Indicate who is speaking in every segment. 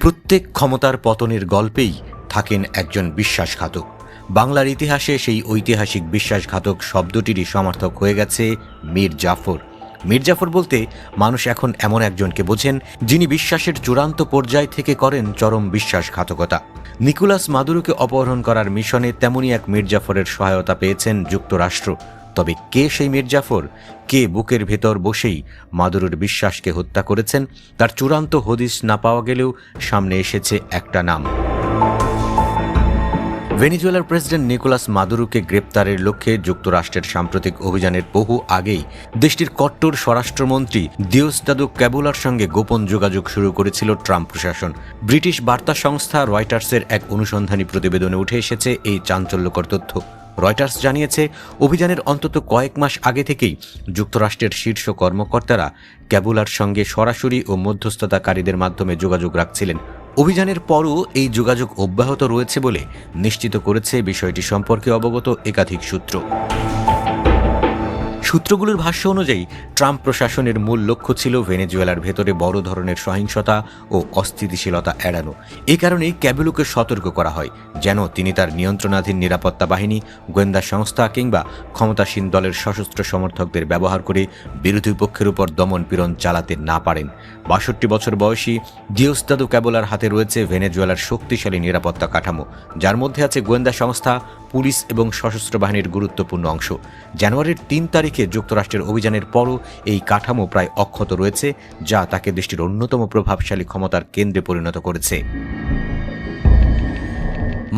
Speaker 1: প্রত্যেক ক্ষমতার পতনের গল্পেই থাকেন একজন বিশ্বাসঘাতক। বাংলার ইতিহাসে সেই ঐতিহাসিক বিশ্বাসঘাতক শব্দটিরই সমার্থক হয়ে গেছে মীর জাফর। মীর জাফর বলতে মানুষ এখন এমন একজনকে বোঝেন যিনি বিশ্বাসের চূড়ান্ত পর্যায় থেকে করেন চরম বিশ্বাসঘাতকতা। নিকোলাস মাদুরোকে অপহরণ করার মিশনে তেমনই এক মীর জাফরের সহায়তা পেয়েছেন যুক্তরাষ্ট্র। তবে কে সেই মীর জাফর? কে বুকের ভেতর বসেই মাদুরোর বিশ্বাসকে হত্যা করেছেন? তার চূড়ান্ত হদিস না পাওয়া গেলেও সামনে এসেছে একটা নাম। ভেনেজুয়েলার প্রেসিডেন্ট নিকোলাস মাদুরোকে গ্রেপ্তারের লক্ষ্যে যুক্তরাষ্ট্রের সাম্প্রতিক অভিযানের বহু আগেই দেশটির কট্টর স্বরাষ্ট্রমন্ত্রী দিওসদাদো ক্যাবোলার সঙ্গে গোপন যোগাযোগ শুরু করেছিল ট্রাম্প প্রশাসন। ব্রিটিশ বার্তা সংস্থা রয়টার্সের এক অনুসন্ধানী প্রতিবেদনে উঠে এসেছে এই চাঞ্চল্যকর তথ্য। রয়টার্স জানিয়েছে, অভিযানের অন্তত কয়েক মাস আগে থেকেই যুক্তরাষ্ট্রের শীর্ষ কর্মকর্তারা ক্যাবোলার সঙ্গে সরাসরি ও মধ্যস্থতাকারীদের মাধ্যমে যোগাযোগ রাখছিলেন। অভিযানের পরও এই যোগাযোগ অব্যাহত রয়েছে বলে নিশ্চিত করেছে বিষয়টি সম্পর্কে অবগত একাধিক সূত্র। সূত্রগুলোর ভাষ্য অনুযায়ী ট্রাম্প প্রশাসনের মূল লক্ষ্য ছিল ভেনেজুয়েলার ভেতরে বড় ধরনের সহিংসতা ও অস্থিতিশীলতা এড়ানো। এ কারণেই ক্যাবেলোকে সতর্ক করা হয় যেন তিনি তার নিয়ন্ত্রণাধীন নিরাপত্তা বাহিনী, গোয়েন্দা সংস্থা কিংবা ক্ষমতাসীন দলের সশস্ত্র সমর্থকদের ব্যবহার করে বিরোধী পক্ষের উপর দমন পীড়ন চালাতে না পারেন। ৬২ বছর বয়সী দিওসদাদো ক্যাবোলার হাতে রয়েছে ভেনেজুয়েলার শক্তিশালী নিরাপত্তা কাঠামো, যার মধ্যে আছে গোয়েন্দা সংস্থা, পুলিশ এবং সশস্ত্র বাহিনীর গুরুত্বপূর্ণ অংশ। জানুয়ারির ৩ তারিখে যুক্তরাষ্ট্রের অভিযানের পরও এই কাঠামো প্রায় অক্ষত রয়েছে, যা তাকে দেশটির অন্যতম প্রভাবশালী ক্ষমতার কেন্দ্রে পরিণত করেছে।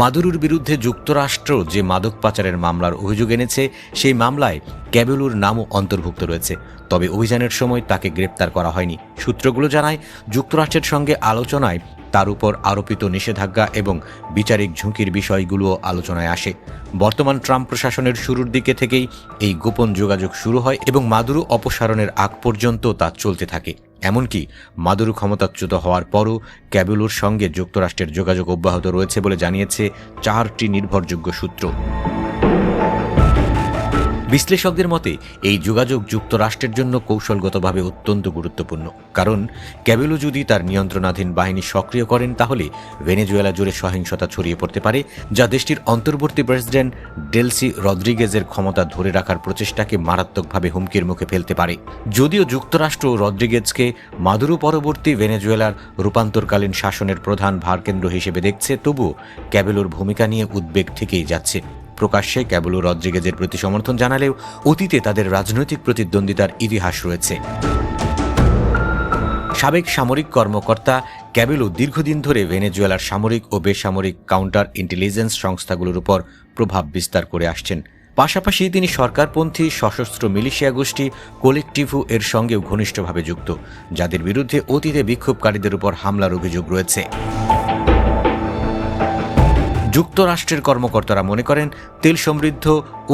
Speaker 1: মাদুরোর বিরুদ্ধে যুক্তরাষ্ট্র যে মাদক পাচারের মামলার অভিযোগ এনেছে, সেই মামলায় ক্যাবেলোর নামও অন্তর্ভুক্ত রয়েছে। তবে অভিযানের সময় তাকে গ্রেপ্তার করা হয়নি। সূত্রগুলো জানায়, যুক্তরাষ্ট্রের সঙ্গে আলোচনায় তার উপর আরোপিত নিষেধাজ্ঞা এবং বিচারিক ঝুঁকির বিষয়গুলোও আলোচনায় আসে। বর্তমান ট্রাম্প প্রশাসনের শুরুর দিকে থেকেই এই গোপন যোগাযোগ শুরু হয় এবং মাদুরো অপসারণের আগ পর্যন্ত তা চলতে থাকে। এমনকি মাদুরো ক্ষমতাচ্যুত হওয়ার পরও ক্যাবেলোর সঙ্গে যুক্তরাষ্ট্রের যোগাযোগ অব্যাহত রয়েছে বলে জানিয়েছে 4টি নির্ভরযোগ্য সূত্র। বিশ্লেষকদের মতে এই যোগাযোগ যুক্তরাষ্ট্রের জন্য কৌশলগতভাবে অত্যন্ত গুরুত্বপূর্ণ, কারণ ক্যাবেলো যদি তার নিয়ন্ত্রণাধীন বাহিনী সক্রিয় করেন তাহলে ভেনেজুয়েলা জুড়ে সহিংসতা ছড়িয়ে পড়তে পারে, যা দেশটির অন্তর্বর্তী প্রেসিডেন্ট ডেলসি রদ্রিগেজের ক্ষমতা ধরে রাখার প্রচেষ্টাকে মারাত্মকভাবে হুমকির মুখে ফেলতে পারে। যদিও যুক্তরাষ্ট্র রদ্রিগেজকে মাদুরো পরবর্তী ভেনেজুয়েলার রূপান্তরকালীন শাসনের প্রধান ভারকেন্দ্র হিসেবে দেখছে, তবুও ক্যাবেলোর ভূমিকা নিয়ে উদ্বেগ থেকেই যাচ্ছে। প্রকাশ্যে ক্যাবেলো রদ্রিগেজের প্রতি সমর্থন জানালেও অতীতে তাদের রাজনৈতিক প্রতিদ্বন্দ্বিতার ইতিহাস রয়েছে। সাবেক সামরিক কর্মকর্তা ক্যাবেলো দীর্ঘদিন ধরে ভেনেজুয়েলার সামরিক ও বেসামরিক কাউন্টার ইন্টেলিজেন্স সংস্থাগুলোর উপর প্রভাব বিস্তার করে আসছেন। পাশাপাশি তিনি সরকারপন্থী সশস্ত্র মিলিশিয়া গোষ্ঠী কোলেকটিভো এর সঙ্গেও ঘনিষ্ঠভাবে যুক্ত, যাদের বিরুদ্ধে অতীতে বিক্ষোভকারীদের উপর হামলার অভিযোগ রয়েছে। যুক্তরাষ্ট্রের কর্মকর্তারা মনে করেন, তেল সমৃদ্ধ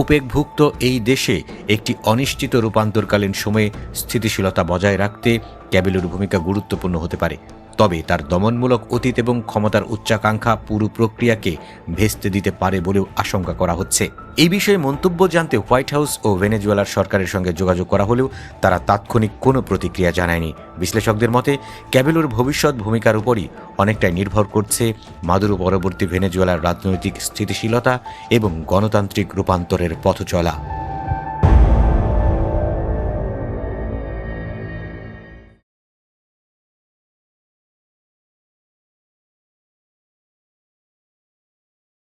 Speaker 1: ওপেকভুক্ত এই দেশে একটি অনিশ্চিত রূপান্তরকালীন সময়ে স্থিতিশীলতা বজায় রাখতে ক্যাবেলোর ভূমিকা গুরুত্বপূর্ণ হতে পারে। তবে তার দমনমূলক অতীত এবং ক্ষমতার উচ্চাকাঙ্ক্ষা পুরো প্রক্রিয়াকে ভেস্তে দিতে পারে বলেও আশঙ্কা করা হচ্ছে। এই বিষয়ে মন্তব্য জানতে হোয়াইট হাউস ও ভেনেজুয়েলার সরকারের সঙ্গে যোগাযোগ করা হলেও তারা তাৎক্ষণিক কোনো প্রতিক্রিয়া জানায়নি। বিশ্লেষকদের মতে, ক্যাবেলোর ভবিষ্যৎ ভূমিকার উপরই অনেকটাই নির্ভর করছে মাদুরো পরবর্তী ভেনেজুয়েলার রাজনৈতিক স্থিতিশীলতা এবং গণতান্ত্রিক রূপান্তরের পথ চলা।